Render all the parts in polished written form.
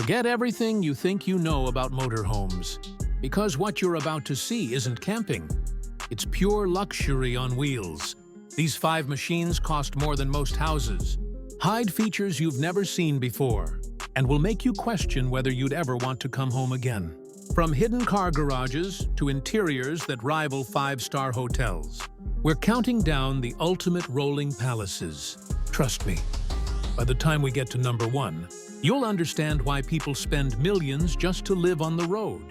Forget everything you think you know about motorhomes, because what you're about to see isn't camping. It's pure luxury on wheels. These 5 machines cost more than most houses, hide features you've never seen before, and will make you question whether you'd ever want to come home again. From hidden car garages to interiors that rival 5-star hotels, we're counting down the ultimate rolling palaces. Trust me, by the time we get to number 1, you'll understand why people spend millions just to live on the road.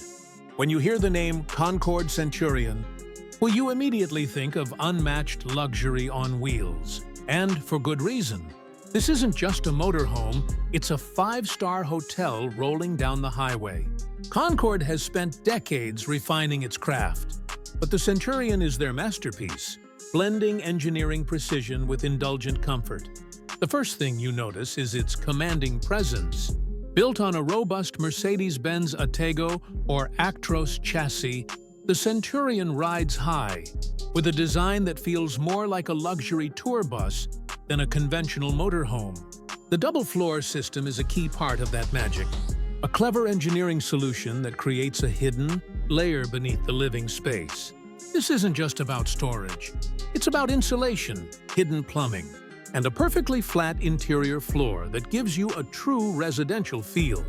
When you hear the name Concorde Centurion, will you immediately think of unmatched luxury on wheels? And for good reason. This isn't just a motorhome, it's a 5-star hotel rolling down the highway. Concorde has spent decades refining its craft, but the Centurion is their masterpiece, blending engineering precision with indulgent comfort. The first thing you notice is its commanding presence. Built on a robust Mercedes-Benz Atego or Actros chassis, the Centurion rides high, with a design that feels more like a luxury tour bus than a conventional motorhome. The double-floor system is a key part of that magic, a clever engineering solution that creates a hidden layer beneath the living space. This isn't just about storage. It's about insulation, hidden plumbing, and a perfectly flat interior floor that gives you a true residential feel.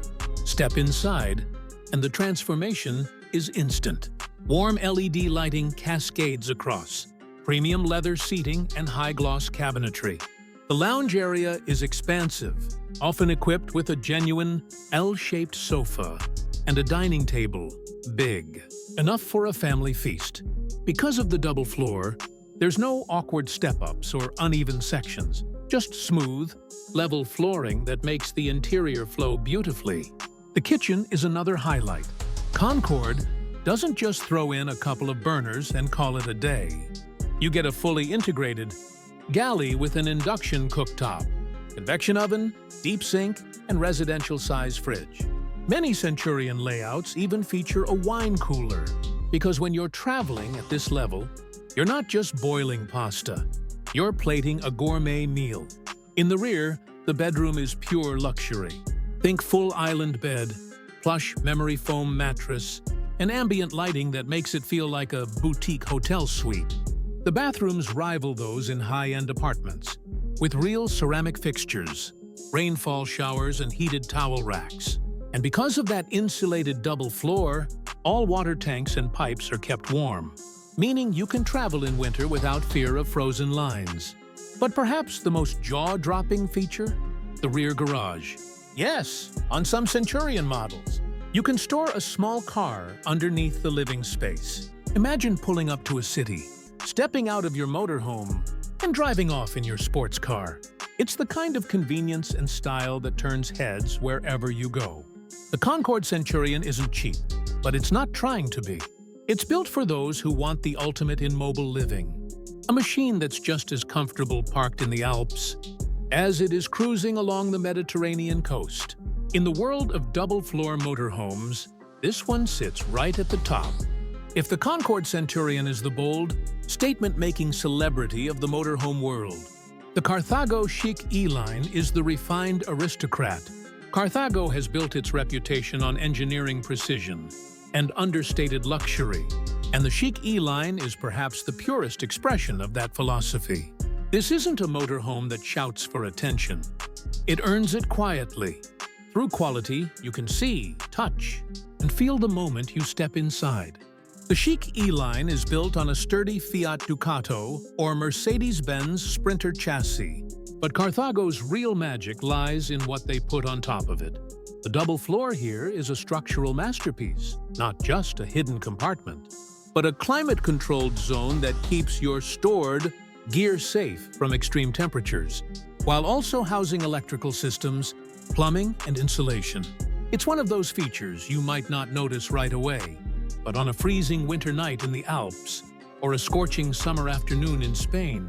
Step inside, and the transformation is instant. Warm LED lighting cascades across, premium leather seating and high-gloss cabinetry. The lounge area is expansive, often equipped with a genuine L-shaped sofa and a dining table, big, enough for a family feast. Because of the double floor, there's no awkward step-ups or uneven sections, just smooth, level flooring that makes the interior flow beautifully. The kitchen is another highlight. Concorde doesn't just throw in a couple of burners and call it a day. You get a fully integrated galley with an induction cooktop, convection oven, deep sink, and residential-size fridge. Many Centurion layouts even feature a wine cooler, because when you're traveling at this level, you're not just boiling pasta, you're plating a gourmet meal. In the rear, the bedroom is pure luxury. Think full island bed, plush memory foam mattress, and ambient lighting that makes it feel like a boutique hotel suite. The bathrooms rival those in high-end apartments, with real ceramic fixtures, rainfall showers, and heated towel racks. And because of that insulated double floor, all water tanks and pipes are kept warm, meaning you can travel in winter without fear of frozen lines. But perhaps the most jaw-dropping feature? The rear garage. Yes, on some Centurion models, you can store a small car underneath the living space. Imagine pulling up to a city, stepping out of your motorhome, and driving off in your sports car. It's the kind of convenience and style that turns heads wherever you go. The Concorde Centurion isn't cheap, but it's not trying to be. It's built for those who want the ultimate in mobile living. A machine that's just as comfortable parked in the Alps as it is cruising along the Mediterranean coast. In the world of double-floor motorhomes, this one sits right at the top. If the Concorde Centurion is the bold, statement-making celebrity of the motorhome world, the Carthago Chic E-Line is the refined aristocrat. Carthago has built its reputation on engineering precision and understated luxury, and the Chic E-Line is perhaps the purest expression of that philosophy. This isn't a motorhome that shouts for attention. It earns it quietly. Through quality, you can see, touch, and feel the moment you step inside. The Chic E-Line is built on a sturdy Fiat Ducato or Mercedes-Benz Sprinter chassis, but Carthago's real magic lies in what they put on top of it. The double floor here is a structural masterpiece, not just a hidden compartment, but a climate-controlled zone that keeps your stored gear safe from extreme temperatures, while also housing electrical systems, plumbing, and insulation. It's one of those features you might not notice right away, but on a freezing winter night in the Alps or a scorching summer afternoon in Spain,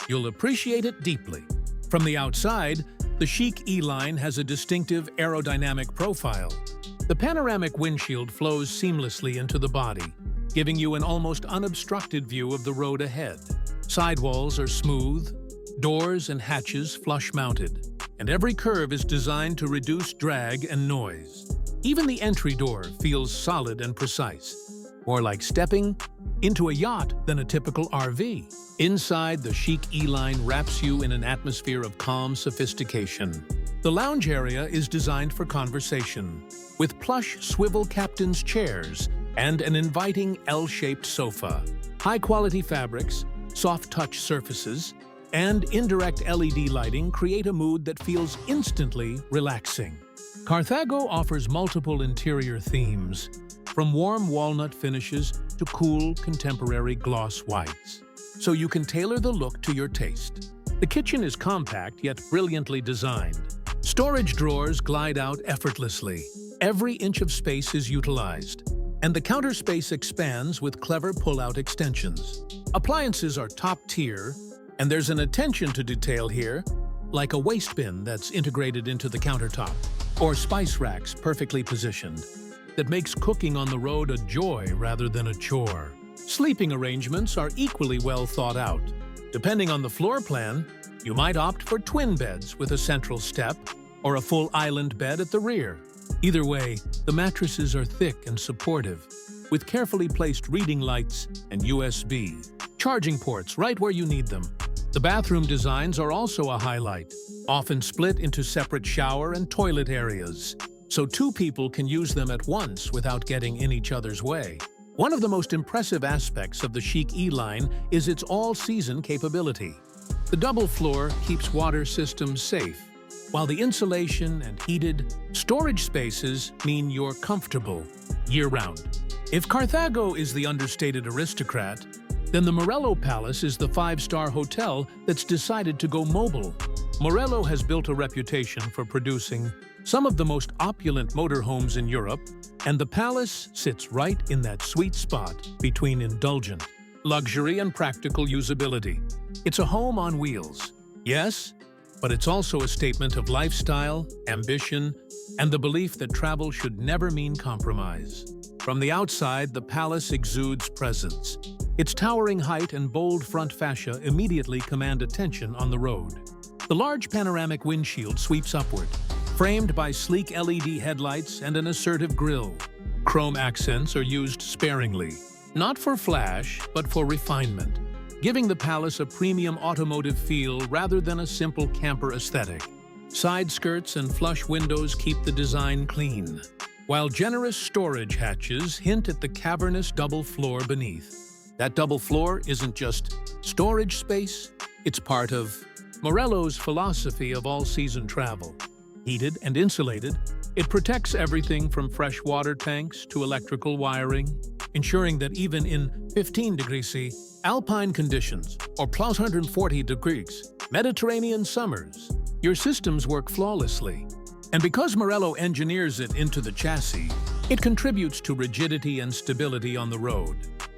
you'll appreciate it deeply. From the outside, the Chic E-Line has a distinctive aerodynamic profile. The panoramic windshield flows seamlessly into the body, giving you an almost unobstructed view of the road ahead. Sidewalls are smooth, doors and hatches flush-mounted, and every curve is designed to reduce drag and noise. Even the entry door feels solid and precise, more like stepping into a yacht than a typical RV. Inside, the chic E-Line wraps you in an atmosphere of calm sophistication. The lounge area is designed for conversation, with plush swivel captain's chairs and an inviting L-shaped sofa. High-quality fabrics, soft-touch surfaces, and indirect LED lighting create a mood that feels instantly relaxing. Carthago offers multiple interior themes, from warm walnut finishes to cool contemporary gloss whites, so you can tailor the look to your taste. The kitchen is compact yet brilliantly designed. Storage drawers glide out effortlessly. Every inch of space is utilized, and the counter space expands with clever pull-out extensions. Appliances are top-tier, and there's an attention to detail here, like a waste bin that's integrated into the countertop, or spice racks perfectly positioned, that makes cooking on the road a joy rather than a chore. Sleeping arrangements are equally well thought out. Depending on the floor plan, you might opt for twin beds with a central step or a full island bed at the rear. Either way, the mattresses are thick and supportive, with carefully placed reading lights and USB charging ports right where you need them. The bathroom designs are also a highlight, often split into separate shower and toilet areas, so two people can use them at once without getting in each other's way. One of the most impressive aspects of the chic E-Line is its all-season capability. The double floor keeps water systems safe, while the insulation and heated storage spaces mean you're comfortable year-round. If Carthago is the understated aristocrat, then the Morello Palace is the five-star hotel that's decided to go mobile. Morello has built a reputation for producing some of the most opulent motorhomes in Europe, and the palace sits right in that sweet spot between indulgent luxury and practical usability. It's a home on wheels, yes, but it's also a statement of lifestyle, ambition, and the belief that travel should never mean compromise. From the outside, the palace exudes presence. Its towering height and bold front fascia immediately command attention on the road. The large panoramic windshield sweeps upward, framed by sleek LED headlights and an assertive grille. Chrome accents are used sparingly, not for flash, but for refinement, giving the palace a premium automotive feel rather than a simple camper aesthetic. Side skirts and flush windows keep the design clean, while generous storage hatches hint at the cavernous double floor beneath. That double floor isn't just storage space, it's part of Morello's philosophy of all-season travel. Heated and insulated, it protects everything from fresh water tanks to electrical wiring, ensuring that even in 15 degrees C, alpine conditions, or plus 140 degrees, Mediterranean summers, your systems work flawlessly. And because Morello engineers it into the chassis, it contributes to rigidity and stability on the road,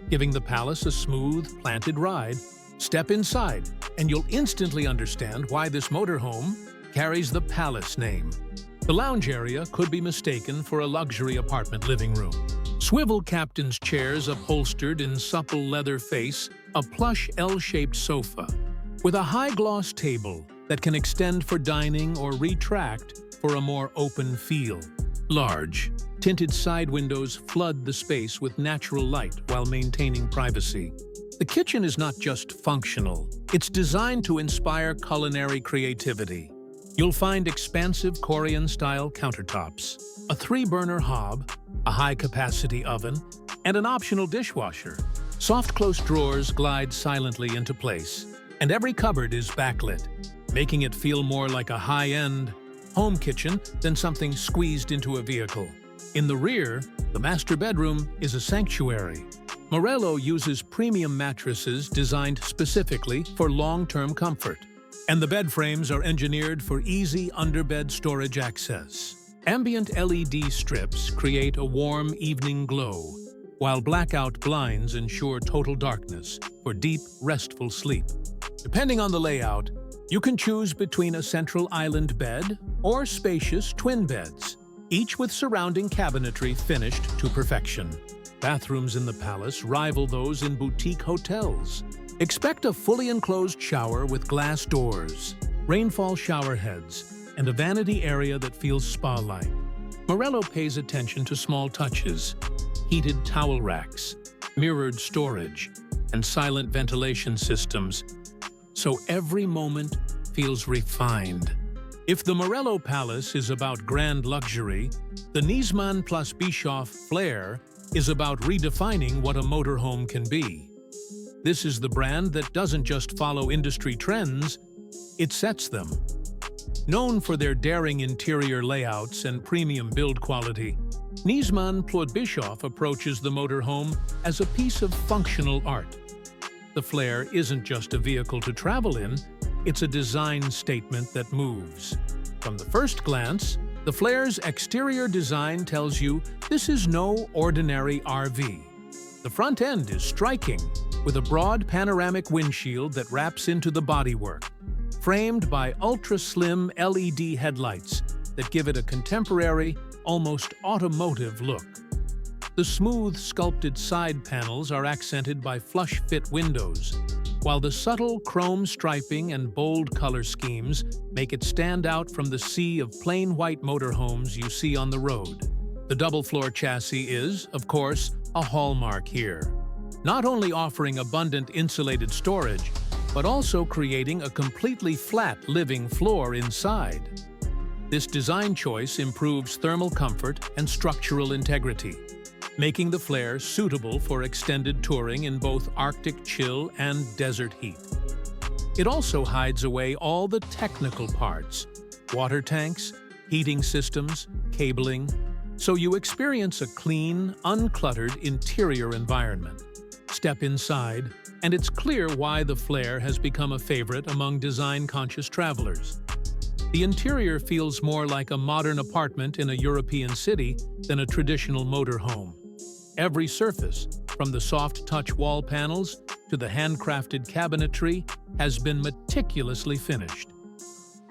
giving the palace a smooth, planted ride. Step inside, and you'll instantly understand why this motorhome carries the palace name. The lounge area could be mistaken for a luxury apartment living room. Swivel captain's chairs upholstered in supple leather face, a plush L-shaped sofa, with a high-gloss table that can extend for dining or retract for a more open feel. Large, tinted side windows flood the space with natural light while maintaining privacy. The kitchen is not just functional, it's designed to inspire culinary creativity. You'll find expansive Korean-style countertops, a 3-burner hob, a high-capacity oven, and an optional dishwasher. Soft-close drawers glide silently into place, and every cupboard is backlit, making it feel more like a high-end home kitchen than something squeezed into a vehicle. In the rear, the master bedroom is a sanctuary. Morello uses premium mattresses designed specifically for long-term comfort, and the bed frames are engineered for easy underbed storage access. Ambient LED strips create a warm evening glow, while blackout blinds ensure total darkness for deep, restful sleep. Depending on the layout, you can choose between a central island bed or spacious twin beds, each with surrounding cabinetry finished to perfection. Bathrooms in the palace rival those in boutique hotels. Expect a fully enclosed shower with glass doors, rainfall shower heads, and a vanity area that feels spa-like. Morello pays attention to small touches: heated towel racks, mirrored storage, and silent ventilation systems, so every moment feels refined. If the Morello Palace is about grand luxury, the Niesmann plus Bischoff Flair is about redefining what a motorhome can be. This is the brand that doesn't just follow industry trends, it sets them. Known for their daring interior layouts and premium build quality, Niesmann plus Bischoff approaches the motorhome as a piece of functional art. The Flair isn't just a vehicle to travel in, it's a design statement that moves. From the first glance, the Flair's exterior design tells you this is no ordinary RV. The front end is striking, with a broad panoramic windshield that wraps into the bodywork, framed by ultra-slim LED headlights that give it a contemporary, almost automotive look. The smooth, sculpted side panels are accented by flush-fit windows, while the subtle chrome striping and bold color schemes make it stand out from the sea of plain white motorhomes you see on the road. The double-floor chassis is, of course, a hallmark here, not only offering abundant insulated storage, but also creating a completely flat living floor inside. This design choice improves thermal comfort and structural integrity, making the Flair suitable for extended touring in both Arctic chill and desert heat. It also hides away all the technical parts: water tanks, heating systems, cabling, so you experience a clean, uncluttered interior environment. Step inside, and it's clear why the Flair has become a favorite among design-conscious travelers. The interior feels more like a modern apartment in a European city than a traditional motorhome. Every surface, from the soft-touch wall panels to the handcrafted cabinetry, has been meticulously finished.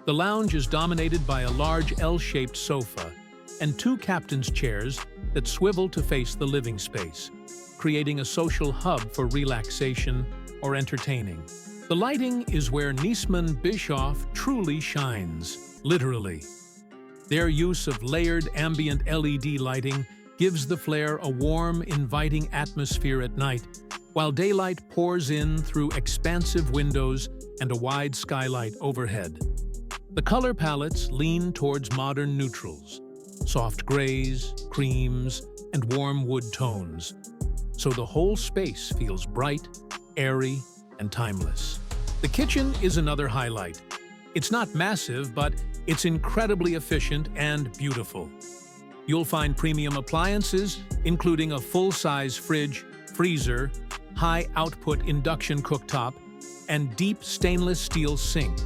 The lounge is dominated by a large L-shaped sofa and two captain's chairs that swivel to face the living space, creating a social hub for relaxation or entertaining. The lighting is where Niesmann Bischoff truly shines, literally. Their use of layered ambient LED lighting gives the Flair a warm, inviting atmosphere at night, while daylight pours in through expansive windows and a wide skylight overhead. The color palettes lean towards modern neutrals, soft grays, creams, and warm wood tones, so the whole space feels bright, airy, and timeless. The kitchen is another highlight. It's not massive, but it's incredibly efficient and beautiful. You'll find premium appliances, including a full-size fridge, freezer, high-output induction cooktop, and deep stainless steel sink.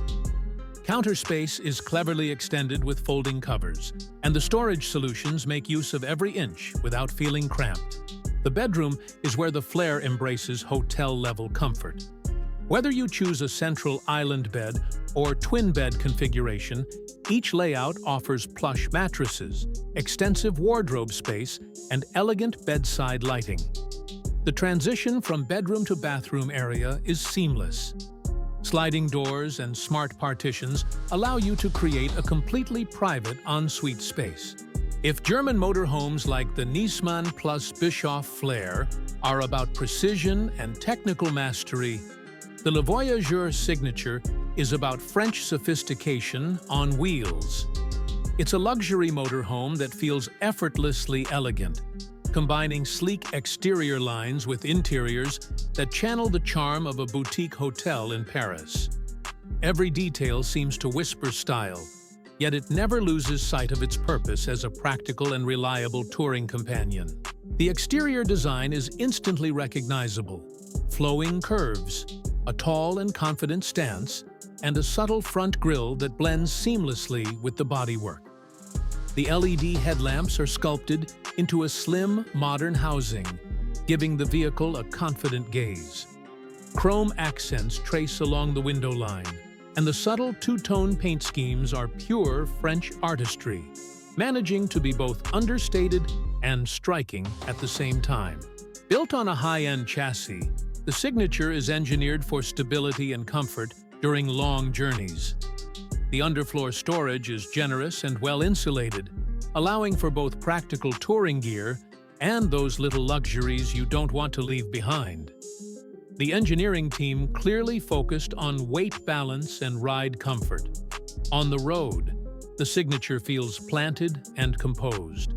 Counter space is cleverly extended with folding covers, and the storage solutions make use of every inch without feeling cramped. The bedroom is where the Flair embraces hotel-level comfort. Whether you choose a central island bed or twin-bed configuration, each layout offers plush mattresses, extensive wardrobe space, and elegant bedside lighting. The transition from bedroom to bathroom area is seamless. Sliding doors and smart partitions allow you to create a completely private ensuite space. If German motorhomes like the Niesmann plus Bischoff Flair are about precision and technical mastery, the Le Voyageur signature is about French sophistication on wheels. It's a luxury motorhome that feels effortlessly elegant, combining sleek exterior lines with interiors that channel the charm of a boutique hotel in Paris. Every detail seems to whisper style, yet it never loses sight of its purpose as a practical and reliable touring companion. The exterior design is instantly recognizable: flowing curves, a tall and confident stance, and a subtle front grille that blends seamlessly with the bodywork. The LED headlamps are sculpted into a slim, modern housing, giving the vehicle a confident gaze. Chrome accents trace along the window line, and the subtle two-tone paint schemes are pure French artistry, managing to be both understated and striking at the same time. Built on a high-end chassis, the signature is engineered for stability and comfort during long journeys. The underfloor storage is generous and well-insulated, allowing for both practical touring gear and those little luxuries you don't want to leave behind. The engineering team clearly focused on weight balance and ride comfort. On the road, the Signature feels planted and composed.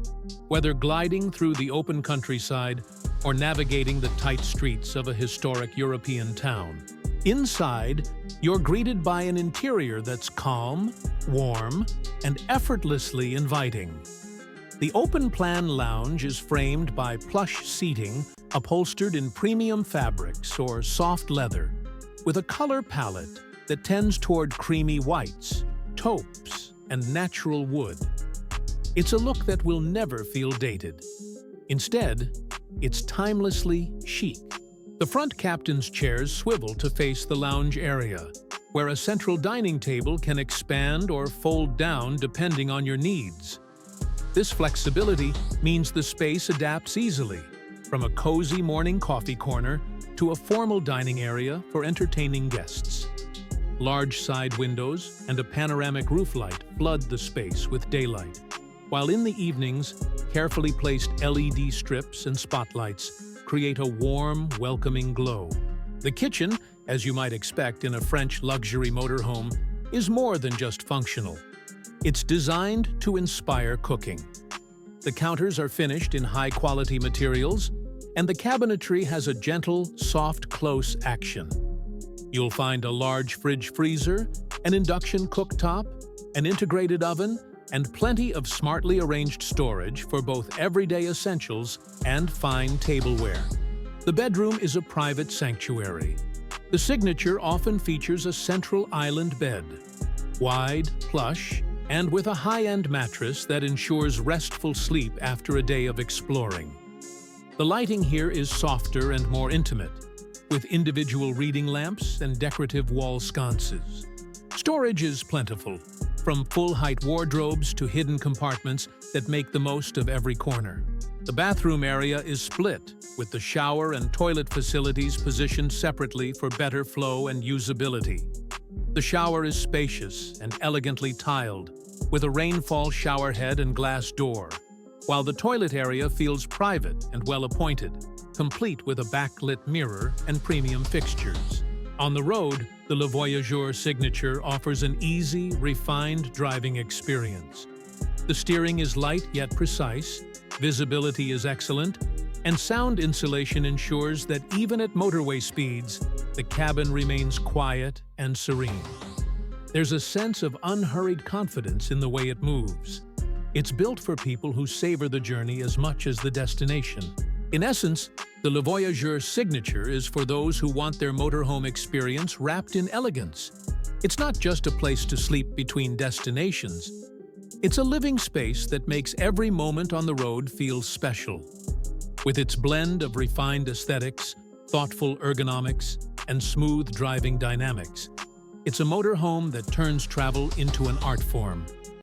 Whether gliding through the open countryside or navigating the tight streets of a historic European town, inside, you're greeted by an interior that's calm, warm, and effortlessly inviting. The open-plan lounge is framed by plush seating upholstered in premium fabrics or soft leather, with a color palette that tends toward creamy whites, taupes, and natural wood. It's a look that will never feel dated. Instead, it's timelessly chic. The front captain's chairs swivel to face the lounge area, where a central dining table can expand or fold down depending on your needs. This flexibility means the space adapts easily, from a cozy morning coffee corner to a formal dining area for entertaining guests. Large side windows and a panoramic roof light flood the space with daylight, while in the evenings, carefully placed LED strips and spotlights create a warm, welcoming glow. The kitchen, as you might expect in a French luxury motorhome, is more than just functional. It's designed to inspire cooking. The counters are finished in high-quality materials, and the cabinetry has a gentle, soft, close action. You'll find a large fridge-freezer, an induction cooktop, an integrated oven, and plenty of smartly arranged storage for both everyday essentials and fine tableware. The bedroom is a private sanctuary. The Signature often features a central island bed, wide, plush, and with a high-end mattress that ensures restful sleep after a day of exploring. The lighting here is softer and more intimate, with individual reading lamps and decorative wall sconces. Storage is plentiful, from full-height wardrobes to hidden compartments that make the most of every corner. The bathroom area is split, with the shower and toilet facilities positioned separately for better flow and usability. The shower is spacious and elegantly tiled, with a rainfall shower head and glass door, while the toilet area feels private and well-appointed, complete with a backlit mirror and premium fixtures. On the road, the Le Voyageur Signature offers an easy, refined driving experience. The steering is light yet precise, visibility is excellent, and sound insulation ensures that even at motorway speeds, the cabin remains quiet and serene. There's a sense of unhurried confidence in the way it moves. It's built for people who savor the journey as much as the destination. In essence, the Le Voyageur Signature is for those who want their motorhome experience wrapped in elegance. It's not just a place to sleep between destinations. It's a living space that makes every moment on the road feel special. With its blend of refined aesthetics, thoughtful ergonomics, and smooth driving dynamics, it's a motorhome that turns travel into an art form.